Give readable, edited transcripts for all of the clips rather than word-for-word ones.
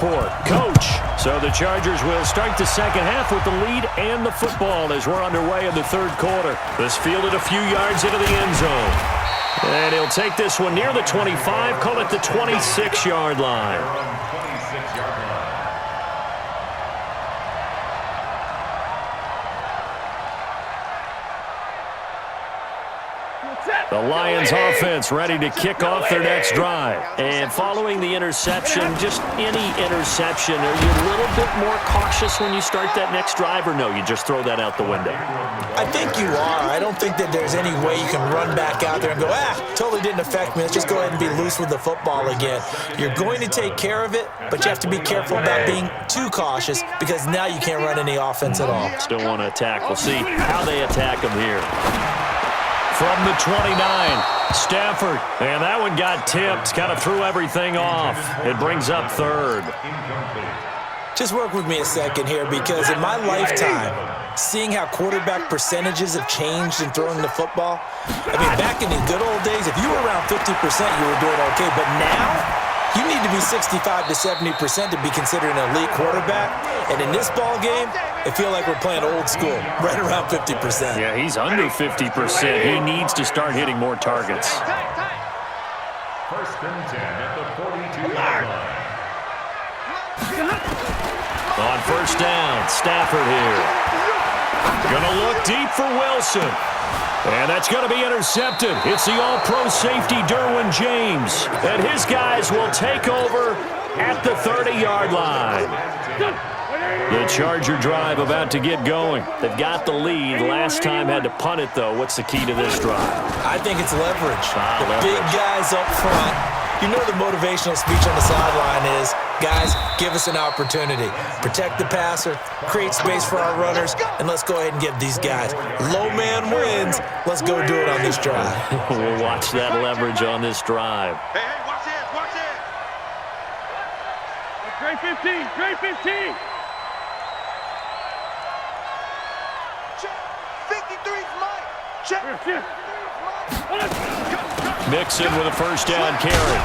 Coach. So the Chargers will start the second half with the lead and the football as we're underway in the third quarter. This fielded a few yards into the end zone. And he'll take this one near the 25, call it the 26-yard line. The Lions offense ready to kick off their next drive. And following the interception, just any interception, are you a little bit more cautious when you start that next drive, or no, you just throw that out the window? I think you are. I don't think that there's any way you can run back out there and go, totally didn't affect me. Let's just go ahead and be loose with the football again. You're going to take care of it, but you have to be careful about being too cautious because now you can't run any offense at all. Still want to attack. We'll see how they attack them here. From the 29, Stafford. And that one got tipped. Kind of threw everything off. It brings up third. Just work with me a second here because in my lifetime, seeing how quarterback percentages have changed in throwing the football, I mean, back in the good old days, if you were around 50%, you were doing okay. But now, you need to be 65 to 70% to be considered an elite quarterback. And in this ball game, I feel like we're playing old school, right around 50%. Yeah, he's under 50%. He needs to start hitting more targets. First and 10 at the 42-yard line. On first down, Stafford here. Gonna look deep for Wilson. And that's going to be intercepted. It's the all-pro safety, Derwin James. And his guys will take over at the 30-yard line. The Charger drive about to get going. They've got the lead. Last time had to punt it, though. What's the key to this drive? I think it's leverage. Big guys up front. You know the motivational speech on the sideline is, guys, give us an opportunity. Protect the passer, create space for our runners, and let's go ahead and give these guys. Low man wins. Let's go do it on this drive. We'll watch that leverage on this drive. Hey, watch this, watch this. Great 15, great 15. Check. 53's Mike. Check. Mixon with a first down carry.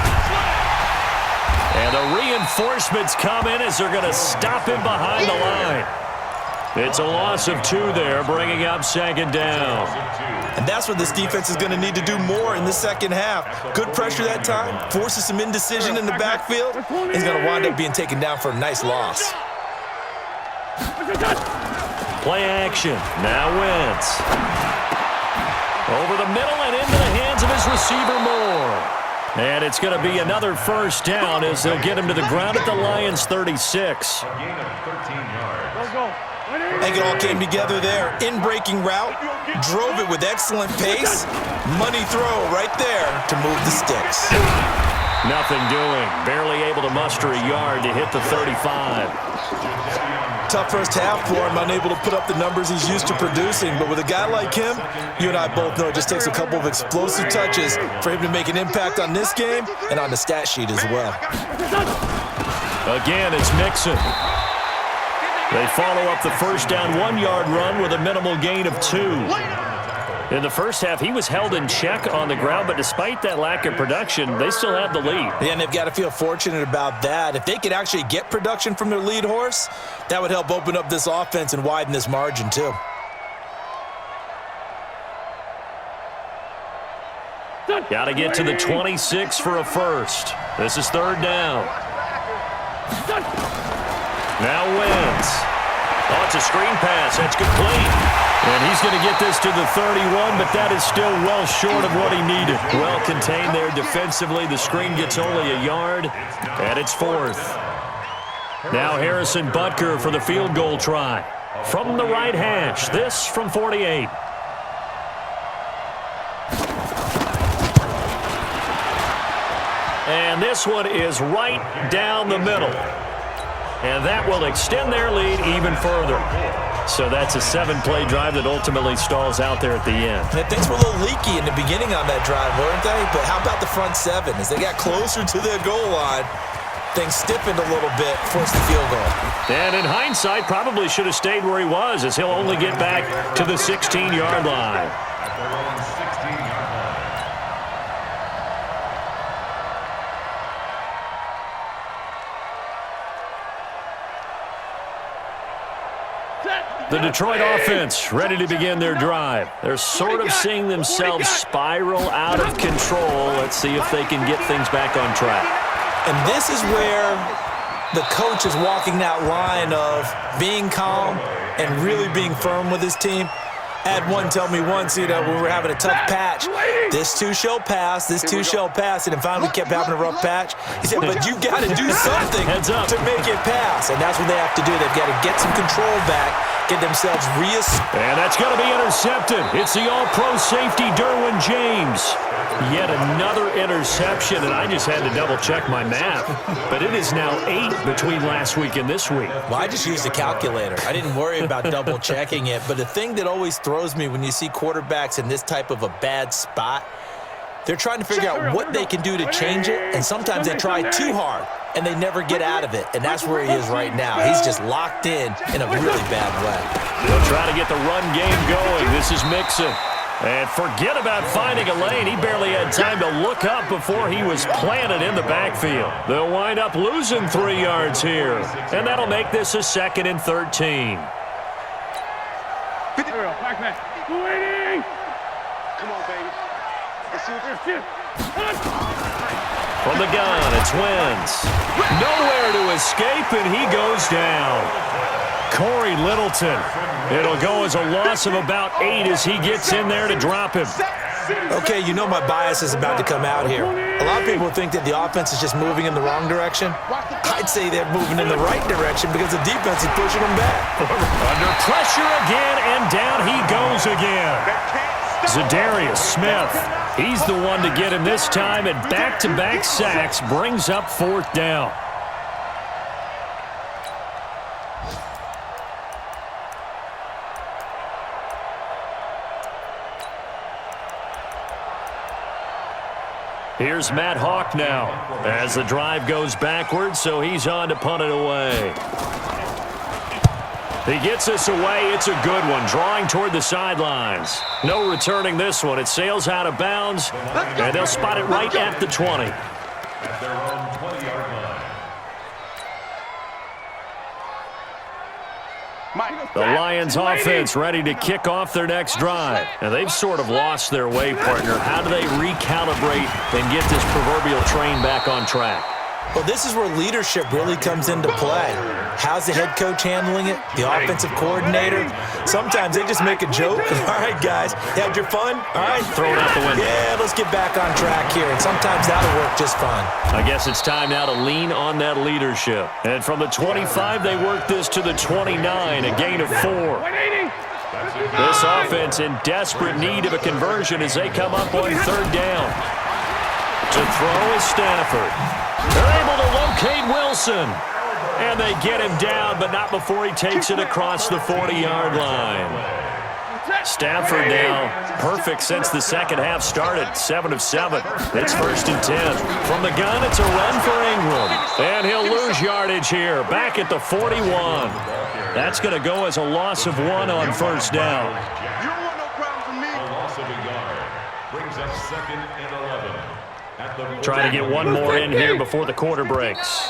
And the reinforcements come in as they're going to stop him behind the line. It's a loss of 2 there, bringing up second down. And that's what this defense is going to need to do more in the second half. Good pressure that time, forces some indecision in the backfield. He's going to wind up being taken down for a nice loss. Play action. Now Wentz. Over the middle and into the hands of his receiver Moore. And it's going to be another first down as they'll get him to the ground at the Lions' 36. A gain of 13 yards. I think it all came together there. In-breaking route, drove it with excellent pace. Money throw right there to move the sticks. Nothing doing. Barely able to muster a yard to hit the 35. Tough first half for him, unable to put up the numbers he's used to producing. But with a guy like him, you and I both know it just takes a couple of explosive touches for him to make an impact on this game and on the stat sheet as well. Again, it's Mixon. They follow up the first down 1-yard run with a minimal gain of 2. In the first half, he was held in check on the ground, but despite that lack of production, they still have the lead. Yeah, and they've got to feel fortunate about that. If they could actually get production from their lead horse, that would help open up this offense and widen this margin too. Got to get to the 26 for a first. This is third down. Now Wentz. Oh, it's a screen pass. That's complete. And he's going to get this to the 31, but that is still well short of what he needed. Well contained there defensively. The screen gets only a yard, and it's fourth. Now Harrison Butker for the field goal try. From the right hash, this from 48. And this one is right down the middle. And that will extend their lead even further. So that's a 7-play drive that ultimately stalls out there at the end. And things were a little leaky in the beginning on that drive, weren't they? But how about the front 7? As they got closer to their goal line, things stiffened a little bit, forced the field goal. And in hindsight, probably should have stayed where he was, as he'll only get back to the 16-yard line. The Detroit offense ready to begin their drive. They're sort of seeing themselves spiral out of control. Let's see if they can get things back on track. And this is where the coach is walking that line of being calm and really being firm with his team. I had one tell me once, when we were having a tough patch, this too shall pass, this too shall pass, and then finally we kept having a rough patch. He said, but you got to do something to make it pass, and that's what they have to do. They've got to get some control back, get themselves And that's going to be intercepted. It's the all-pro safety, Derwin James. Yet another interception, and I just had to double-check my math. But it is now 8 between last week and this week. Well, I just used a calculator. I didn't worry about double-checking it. But the thing that always throws me when you see quarterbacks in this type of a bad spot, they're trying to figure out what they can do to change it, and sometimes they try too hard, and they never get out of it. And that's where he is right now. He's just locked in a really bad way. They'll try to get the run game going. This is Mixon. And forget about finding a lane. He barely had time to look up before he was planted in the backfield. They'll wind up losing 3 yards here. And that'll make this a 2nd and 13. Waiting! Come on, baby. Let's see what they're From the gun, it's Wentz. Nowhere to escape, and he goes down. Corey Littleton. It'll go as a loss of about 8 as he gets in there to drop him. Okay, you know my bias is about to come out here. A lot of people think that the offense is just moving in the wrong direction. I'd say they're moving in the right direction because the defense is pushing them back. Under pressure again, and down he goes again. Zadarius Smith. He's the one to get him this time, and back-to-back sacks brings up 4th down. Here's Matt Hawk now as the drive goes backwards, so he's on to punt it away. He gets this away. It's a good one, drawing toward the sidelines. No returning this one. It sails out of bounds, and they'll spot it right at the 20. At their own 20-yard line. The Lions offense ready to kick off their next drive. And they've sort of lost their way, partner. How do they recalibrate and get this proverbial train back on track? Well, this is where leadership really comes into play. How's the head coach handling it? The offensive coordinator? Sometimes they just make a joke. All right, guys, you had your fun? All right. Throw it out the window. Yeah, let's get back on track here. And sometimes that'll work just fine. I guess it's time now to lean on that leadership. And from the 25, they work this to the 29, a gain of 4. This offense in desperate need of a conversion as they come up on 3rd down. To throw is Stafford. They're able to locate Wilson. And they get him down, but not before he takes it across the 40-yard line. Stafford now perfect since the second half started. 7 of 7. It's 1st and 10. From the gun, it's a run for Ingram. And he'll lose yardage here. Back at the 41. That's going to go as a loss of 1 on 1st down. You don't want no problem from me. A loss of a yard brings up 2nd and 11. Trying to get one more in here before the quarter breaks.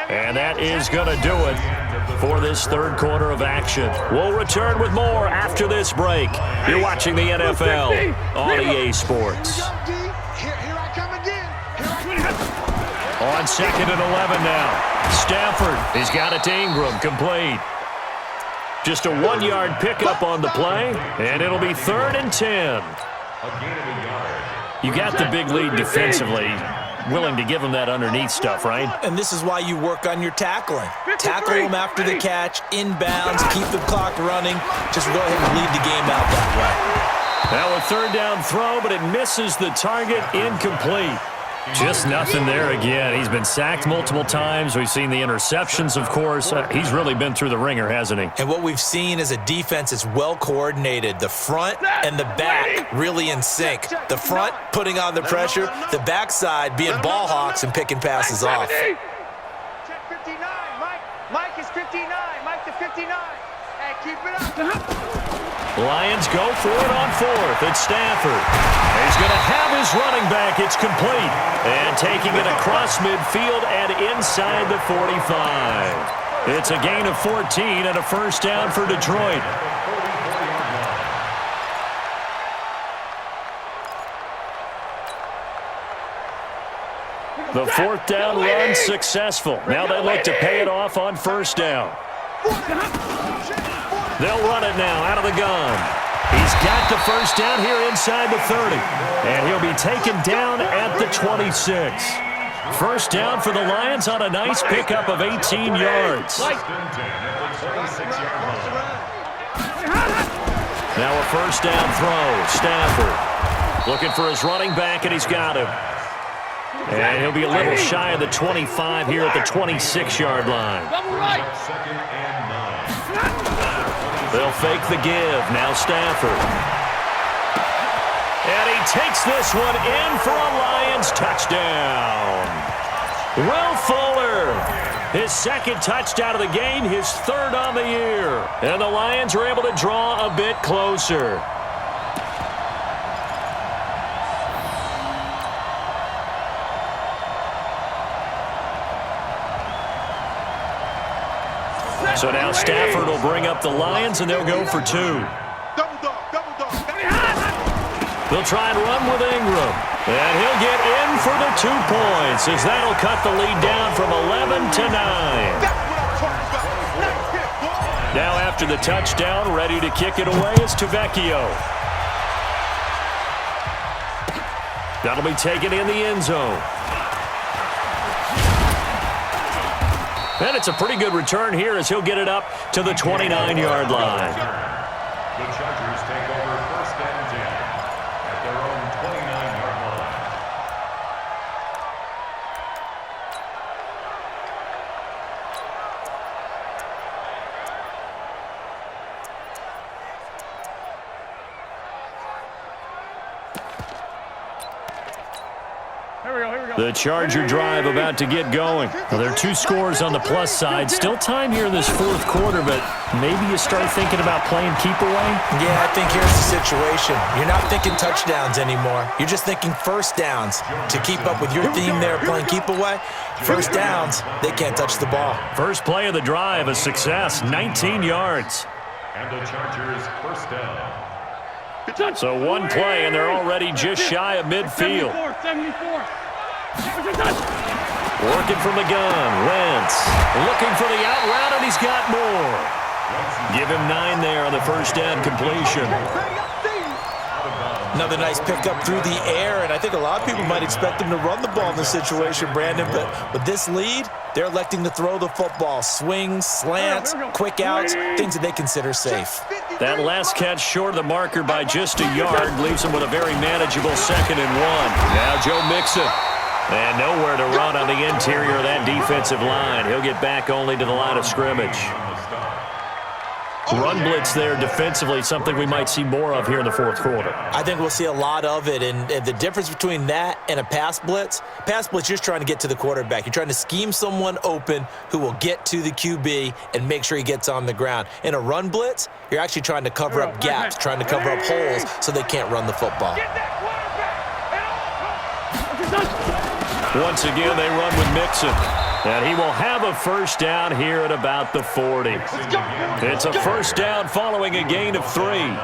And that is going to do it for this 3rd quarter of action. We'll return with more after this break. You're watching the NFL on EA Sports. On 2nd and 11 now. Stafford, he's got it to Ingram, complete. Just a 1-yard pickup on the play, and it'll be 3rd and 10. You got the big lead defensively. Willing to give them that underneath stuff, right? And this is why you work on your tackling. Tackle them after the catch, inbounds, keep the clock running. Just go ahead and lead the game out that way. Now a 3rd down throw, but it misses the target, incomplete. Just nothing there again. He's been sacked multiple times. We've seen the interceptions, of course. He's really been through the ringer, hasn't he? And what we've seen is a defense that's well coordinated. The front and the back really in sync. The front putting on the pressure, the backside being ball hawks and picking passes off. Check 59, Mike. Mike is 59. Mike to 59. Hey, keep it up. Lions go for it on 4th. It's Stafford. He's going to have his running back. It's complete. And taking it across midfield and inside the 45. It's a gain of 14 and a first down for Detroit. The fourth down run successful. Now they look to pay it off on first down. They'll run it now out of the gun. He's got the first down here inside the 30. And he'll be taken down at the 26. First down for the Lions on a nice pickup of 18 yards. Now a first down throw. Stafford looking for his running back, and he's got him. And he'll be a little shy of the 25 here at the 26-yard line. They'll fake the give. Now Stafford. And he takes this one in for a Lions touchdown. Will Fuller, his second touchdown of the game, his third on the year. And the Lions are able to draw a bit closer. So now Stafford will bring up the Lions, and they'll go for two. They'll try and run with Ingram. And he'll get in for the 2 points, as that'll cut the lead down from 11 to 9. Now after the touchdown, ready to kick it away is Tavecchio. That'll be taken in the end zone. And it's a pretty good return here as he'll get it up to the 29-yard line. The Chargers take over first and 10 at their own 29-yard line. The Charger drive about to get going. Well, there are 2 scores on the plus side. Still time here in this fourth quarter, but maybe you start thinking about playing keep away? Yeah, I think here's the situation. You're not thinking touchdowns anymore. You're just thinking first downs. To keep up with your theme there, playing keep away, first downs, they can't touch the ball. First play of the drive, a success, 19 yards. And the Chargers first down. So one play, and they're already just shy of midfield. 74. Working from the gun, Wentz looking for the out route, and he's got more. Give him 9 there on the first down completion. Another nice pickup through the air, and I think a lot of people might expect them to run the ball in this situation, Brandon, but with this lead, they're electing to throw the football. Swings, slants, quick outs, things that they consider safe. That last catch short of the marker by just a yard leaves him with a very manageable 2nd and 1. Now Joe Mixon. And nowhere to run on the interior of that defensive line. He'll get back only to the line of scrimmage. Run blitz there defensively, something we might see more of here in the fourth quarter. I think we'll see a lot of it, and the difference between that and a pass blitz, you're just trying to get to the quarterback. You're trying to scheme someone open who will get to the QB and make sure he gets on the ground. In a run blitz, you're actually trying to cover up gaps, trying to cover up holes so they can't run the football. Once again, they run with Mixon. And he will have a first down here at about the 40. It's a first down following a gain of 3. It's a gain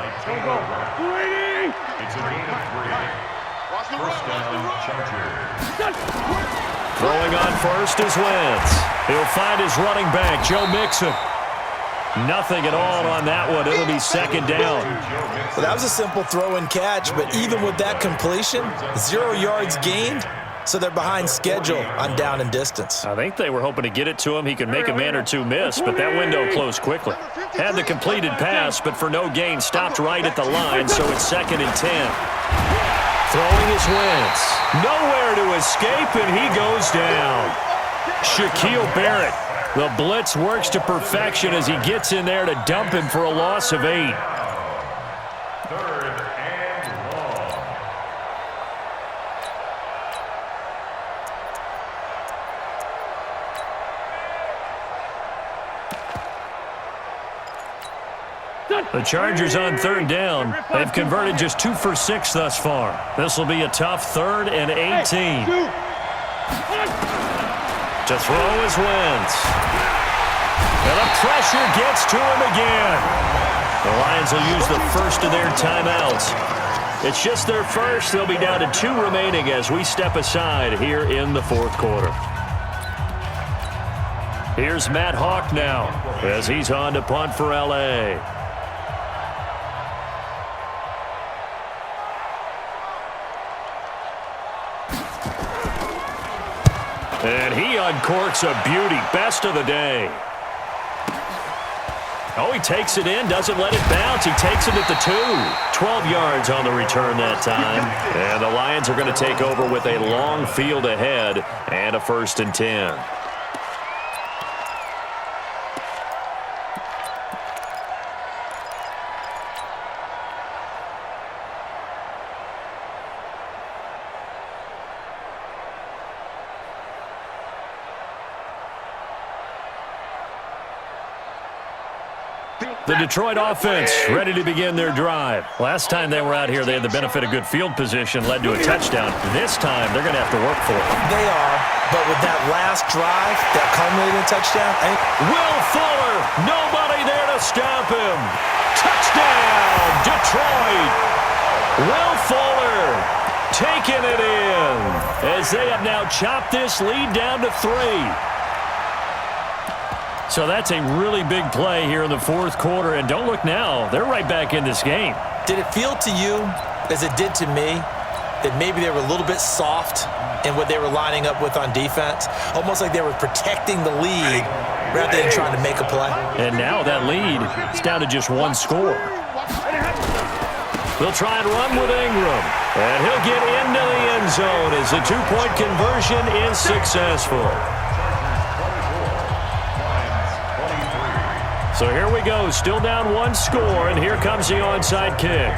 of 3. First down, Chargers. Throwing on first is Wentz. He'll find his running back, Joe Mixon. Nothing at all on that one. It'll be 2nd down. Well, that was a simple throw and catch, but even with that completion, 0 yards gained. So they're behind schedule on down and distance. I think they were hoping to get it to him. He could make a man or two miss, but that window closed quickly. Had the completed pass, but for no gain, stopped right at the line, so it's 2nd and 10. Throwing is Wentz. Nowhere to escape, and he goes down. Shaquille Barrett. The blitz works to perfection as he gets in there to dump him for a loss of 8. The Chargers on 3rd down. They've converted just 2 for 6 thus far. This will be a tough 3rd and 18. To throw is Wentz. And the pressure gets to him again. The Lions will use the first of their timeouts. It's just their first. They'll be down to 2 remaining as we step aside here in the fourth quarter. Here's Matt Hawk now as he's on to punt for L.A. And he uncorks a beauty. Best of the day. Oh, he takes it in, doesn't let it bounce. He takes it at the 2. 12 yards on the return that time. And the Lions are going to take over with a long field ahead and a 1st and 10. The Detroit offense ready to begin their drive. Last time they were out here, they had the benefit of good field position, led to a touchdown. This time, they're going to have to work for it. They are, but with that last drive, that culminating touchdown, Will Fuller, nobody there to stop him. Touchdown, Detroit. Will Fuller taking it in as they have now chopped this lead down to 3. So that's a really big play here in the fourth quarter. And don't look now. They're right back in this game. Did it feel to you, as it did to me, that maybe they were a little bit soft in what they were lining up with on defense? Almost like they were protecting the lead rather than trying to make a play. And now that lead is down to just 1 score. They'll try and run with Ingram. And he'll get into the end zone as the 2-point conversion is successful. So here we go, still down 1 score, and here comes the onside kick.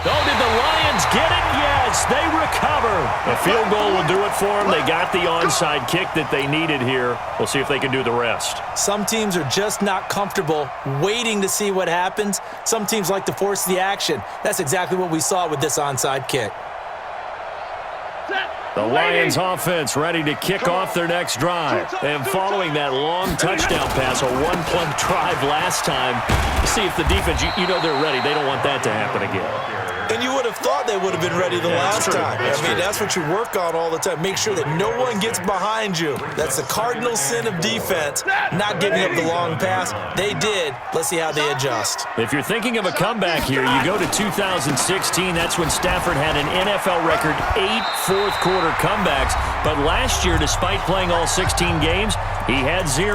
Oh, did the Lions get it? Yes, they recover. A field goal will do it for them. They got the onside kick that they needed here. We'll see if they can do the rest. Some teams are just not comfortable waiting to see what happens. Some teams like to force the action. That's exactly what we saw with this onside kick. The Lions offense ready to kick off their next drive. And following that long touchdown pass, a 1-play drive last time, see if the defense, you know they're ready. They don't want that to happen again. And you would have thought they would have been ready the last time. I mean, that's what you work on all the time. Make sure that no one gets behind you. That's the cardinal sin of defense, not giving up the long pass. They did. Let's see how they adjust. If you're thinking of a comeback here, you go to 2016. That's when Stafford had an NFL record 8 fourth-quarter comebacks. But last year, despite playing all 16 games, he had 0.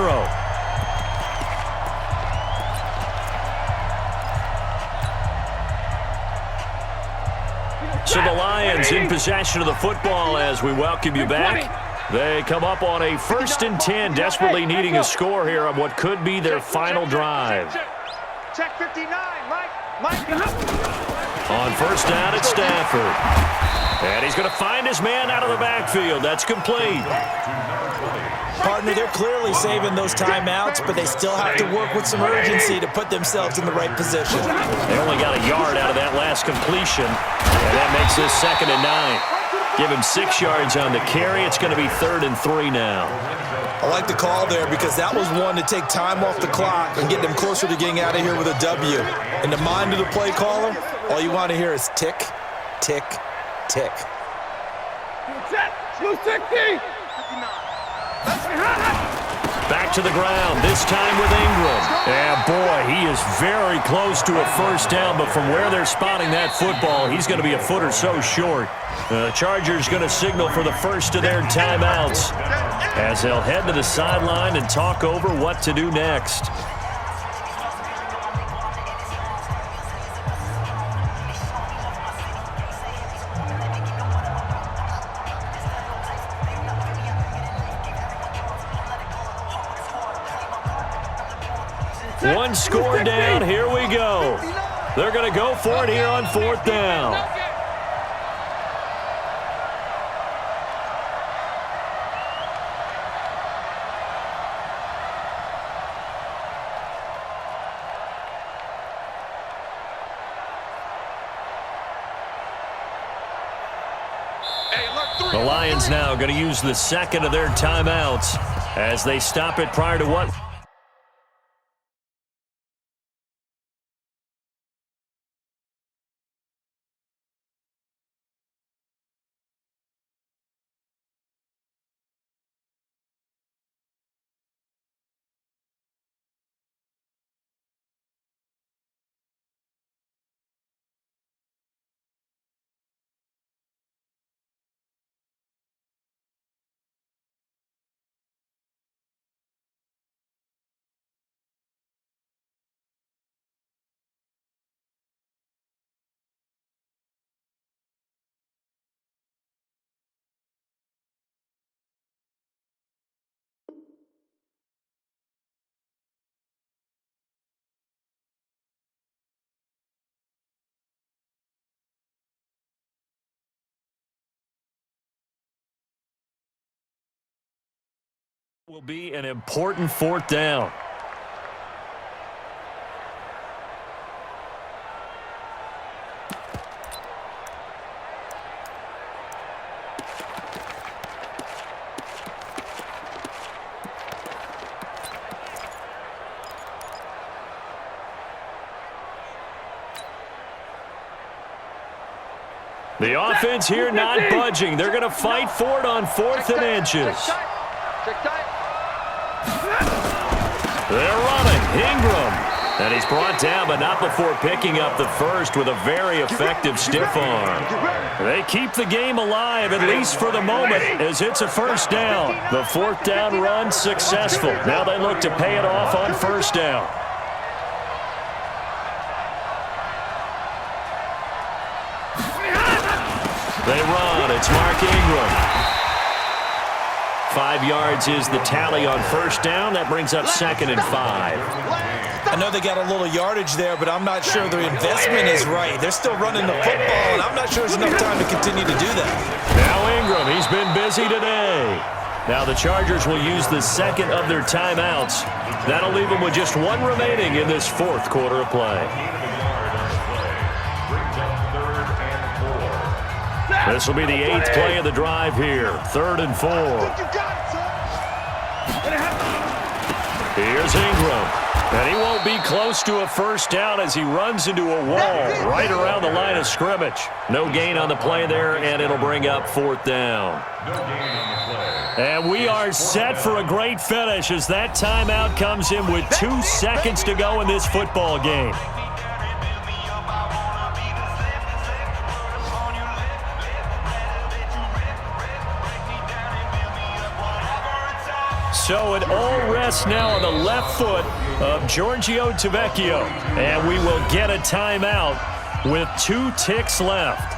So the Lions in possession of the football as we welcome you back. They come up on a 1st and 10, desperately needing a score here on what could be their final drive. Check 59, Mike. On 1st down, it's Stafford. And he's going to find his man out of the backfield. That's complete. Partner, they're clearly saving those timeouts, but they still have to work with some urgency to put themselves in the right position. They only got a yard out of that last completion, and that makes this 2nd and 9. Give him 6 yards on the carry. It's going to be 3rd and 3 now. I like the call there because that was one to take time off the clock and get them closer to getting out of here with a W. In the mind of the play caller, all you want to hear is tick, tick, tick. Blue 60. Back to the ground, this time with Ingram. And boy, he is very close to a 1st down, but from where they're spotting that football, he's going to be a foot or so short. The Chargers going to signal for the first of their timeouts as they'll head to the sideline and talk over what to do next. One score down, here we go. They're going to go for it here on 4th down. Hey, look. The Lions now going to use the second of their timeouts as they stop it prior to what? Will be an important fourth down. The offense here not budging. They're going to fight for it on 4th and inches. They're running. Ingram. And he's brought down, but not before picking up the first with a very effective stiff arm. They keep the game alive, at least for the moment, as it's a first down. The 4th down run successful. Now they look to pay it off on 1st down. They run. It's Mark Ingram. 5 yards is the tally on 1st down. That brings up 2nd and 5. I know they got a little yardage there, but I'm not sure the investment is right. They're still running the football, and I'm not sure there's enough time to continue to do that. Now Ingram, he's been busy today. Now the Chargers will use the second of their timeouts. That'll leave them with just one remaining in this 4th quarter of play. This will be the 8th play of the drive here. 3rd and 4. Here's Ingram. And he won't be close to a first down as he runs into a wall right around the line of scrimmage. No gain on the play there, and it'll bring up 4th down. And we are set for a great finish as that timeout comes in with 2 seconds to go in this football game. So it all rests now on the left foot of Giorgio Tavecchio. And we will get a timeout with 2 ticks left.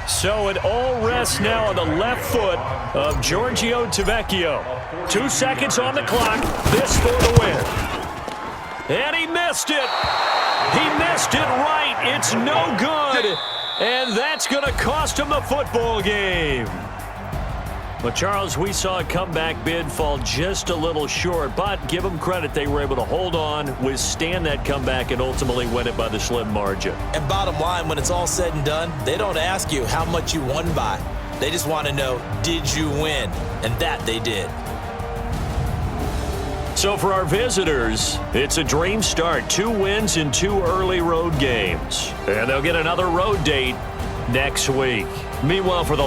So it all rests now on the left foot of Giorgio Tavecchio. 2 seconds on the clock. This for the win. And he missed it. He missed it right. It's no good. And that's going to cost him the football game. But, Charles, we saw a comeback bid fall just a little short, but give them credit, they were able to hold on, withstand that comeback, and ultimately win it by the slim margin. And bottom line, when it's all said and done, they don't ask you how much you won by. They just want to know, did you win? And that they did. So for our visitors, it's a dream start. 2 wins in 2 early road games. And they'll get another road date next week. Meanwhile, for the